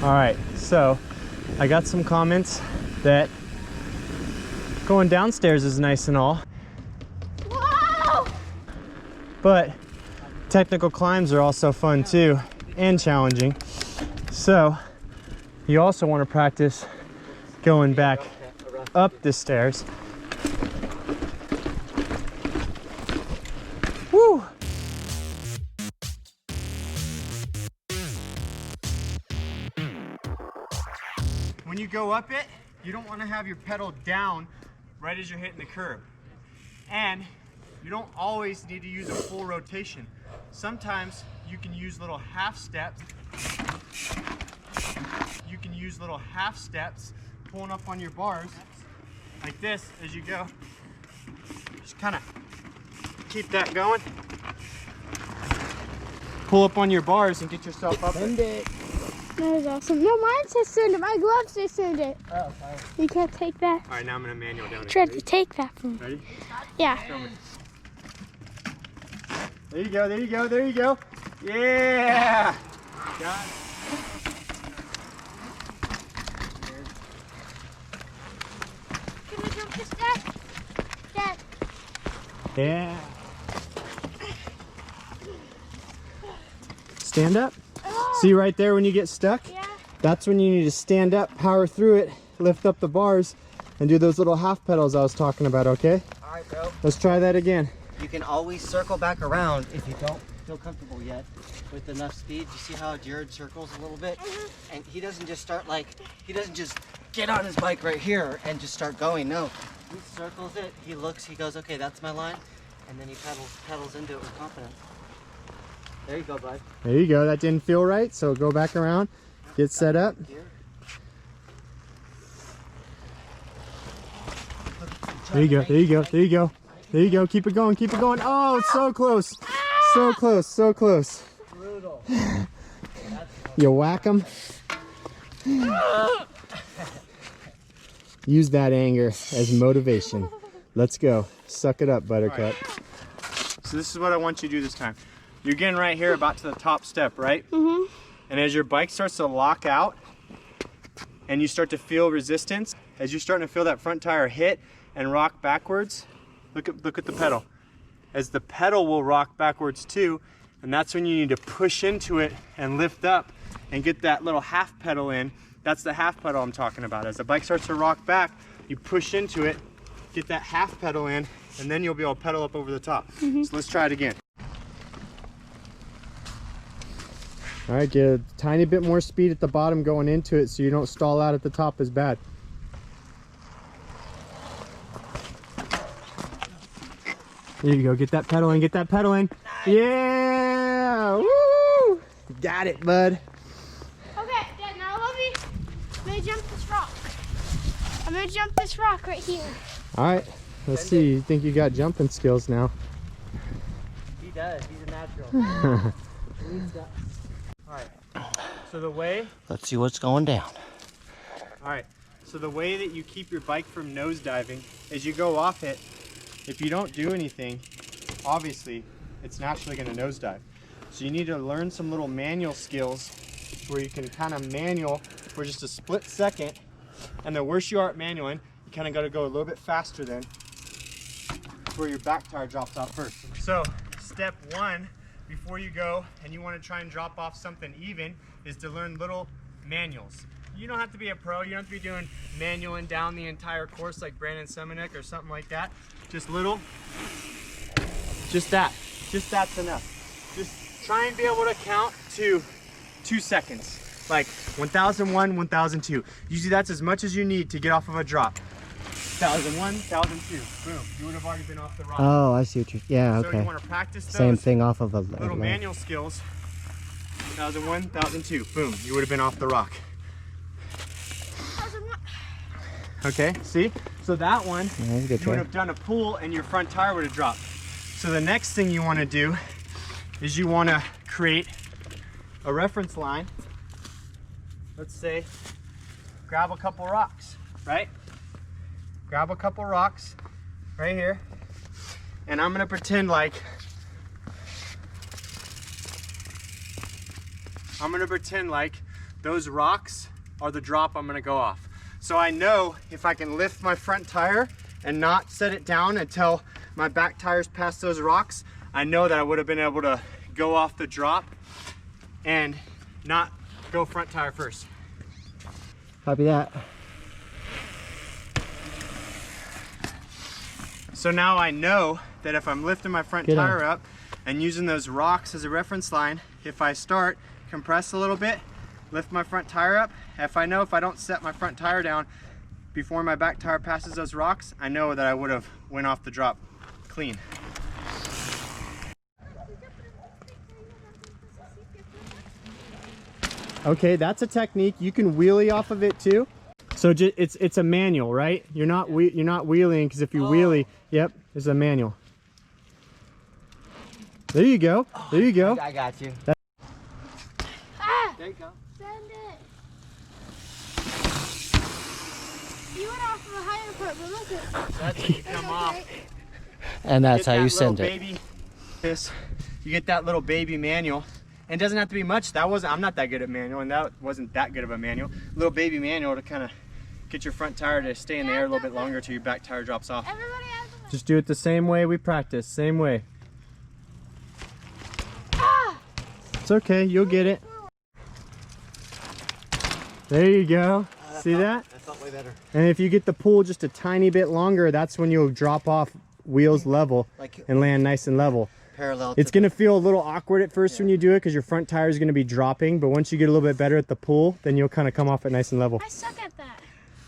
All right, so I got some comments that going downstairs is nice and all. Whoa! But technical climbs are also fun too and challenging. So you also want to practice going back up the stairs. Woo! When you go up it, you don't want to have your pedal down right as you're hitting the curb. And you don't always need to use a full rotation. Sometimes you can use little half steps. You can use little half steps pulling up on your bars like this as you go. Just kind of keep that going. Pull up on your bars and get yourself up. Send it. That was awesome. No, mine says send it. My gloves say send it. Oh, sorry. You can't take that. All right, now I'm gonna manual down it. Tried to take that from me. Ready? Yeah. Show me. There you go, there you go, there you go. Yeah! Got it. Can we jump this, Dad? Dad. Yeah. Stand up. Oh. See right there when you get stuck? Yeah. That's when you need to stand up, power through it, lift up the bars, and do those little half pedals I was talking about, okay? All right, bro. Let's try that again. You can always circle back around if you don't feel comfortable yet with enough speed. You see how Jared circles a little bit? And he doesn't just start like, he doesn't just get on his bike right here and just start going. No, he circles it, he looks, he goes, okay, that's my line. And then he pedals into it with confidence. There you go, bud. There you go. That didn't feel right, so go back around, get set up. There you go, there you go, there you go. There you go, keep it going, keep it going. Oh, it's so close. So close, so close. Brutal. You whack them. Use that anger as motivation. Let's go. Suck it up, Buttercup. So this is what I want you to do this time. You're getting right here about to the top step, right? Mm-hmm. And as your bike starts to lock out and you start to feel resistance, as you're starting to feel that front tire hit and rock backwards, look at the pedal. As the pedal will rock backwards too, and that's when you need to push into it and lift up and get that little half pedal in. That's the half pedal I'm talking about. As the bike starts to rock back, you push into it, get that half pedal in, and then you'll be able to pedal up over the top. So let's try it again. All right, get a tiny bit more speed at the bottom going into it so you don't stall out at the top as bad. There you go, get that pedal in, get that pedal in. Nice. Yeah, woo! Got it, bud. Okay, Dad, now let me, I'm gonna jump this rock. I'm gonna jump this rock right here. All right, let's see, you think you got jumping skills now. He does, he's a natural. Alright, so the way... Let's see what's going down. Alright, so the way that you keep your bike from nosediving is you go off it. If you don't do anything, obviously, it's naturally going to nosedive. So you need to learn some little manual skills where you can kind of manual for just a split second. And the worse you are at manualing, you kind of got to go a little bit faster then, where your back tire drops off first. So step one, before you go and you want to try and drop off something even, is to learn little manuals. You don't have to be a pro, you don't have to be doing manualing down the entire course like Brandon Semenek or something like that. Just little, just that's enough. Just try and be able to count to 2 seconds, like 1001, 1002. Usually that's as much as you need to get off of a drop. 1001, 1002, boom, you would have already been off the rock. Oh, I see what you're, yeah, So okay. you want to practice those Same thing off of a little manual skills. 1001, 1002, boom, you would have been off the rock. 1001. Okay, see? So that one, Yeah, you would have done a pull and your front tire would have dropped. So the next thing you want to do is you want to create a reference line. Let's say, grab a couple rocks, right? Grab a couple rocks right here. And I'm gonna pretend like those rocks are the drop I'm gonna go off. So I know if I can lift my front tire and not set it down until my back tires pass those rocks, I know that I would have been able to go off the drop and not go front tire first. Copy that. So now I know that if I'm lifting my front tire up and using those rocks as a reference line, if I start, compress a little bit, lift my front tire up, if I know if I don't set my front tire down before my back tire passes those rocks, I know that I would have went off the drop clean. Okay, that's a technique. You can wheelie off of it too. So it's a manual, right? You're not wheeling, because if you wheelie, yep, it's a manual. There you go. There you go. I got you. There you go. Send it. You went off of a higher part, but look at That's when you come off. And that's how you send it. You get that little baby manual. And it doesn't have to be much. I'm not that good at manual, and that wasn't that good of a manual. Little baby manual to kind of get your front tire to stay in the air a little bit longer till your back tire drops off. everybody has a Just do it the same way we practice, same way. It's okay, you'll get it. There you go. See that? That felt way better. And if you get the pull just a tiny bit longer, that's when you'll drop off wheels level and land nice and level. Parallel. It's going to feel a little awkward at first when you do it, because your front tire is going to be dropping, but once you get a little bit better at the pull, then you'll kind of come off it nice and level. I suck at that.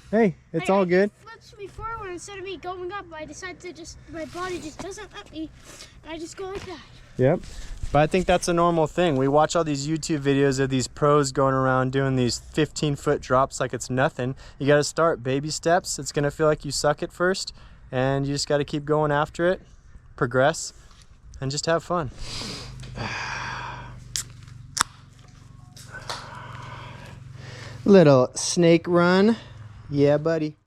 Hey, it's all good. It flips me forward instead of me going up. I decide to my body just doesn't let me, and I just go like that. Yep. But I think that's a normal thing. We watch all these YouTube videos of these pros going around doing these 15-foot drops like it's nothing. You got to start baby steps. It's going to feel like you suck at first, and you just got to keep going after it, progress, and just have fun. Little snake run. Yeah, buddy.